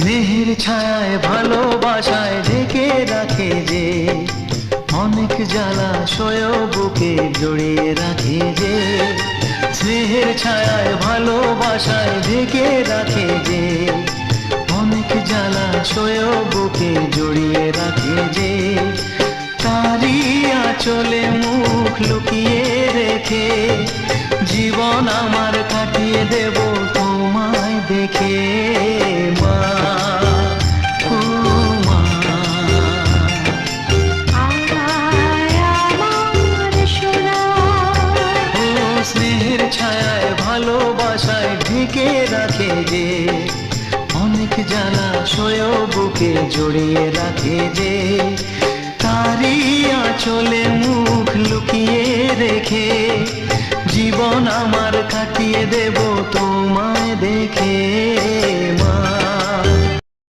স্নেহের ছায়ায় ভালোবাসায় ঢেকে রাখে যে, অনেক জ্বালাশয় বুকে জড়িয়ে রাখে যে। স্নেহের ছায়ায় ভালোবাসায় ঢেকে রাখে যে, অনেক জ্বালাশয় বুকে জড়িয়ে রাখে যে। তারি আঁচলে মুখ লুকিয়ে রেখে জীবন আমার কাটিয়ে দেব তোমায় দেখে। মা, ও মা, ও স্নেহের ছায়ায় ভালোবাসায় ঢেকে রাখে যে, অনেক জ্বালাশয় বুকে জড়িয়ে রাখে যে। তারি আঁচলে মুখ লুকিয়ে রেখে জীবন আমার কাটিয়ে দেব তোমায় দেখে। মা।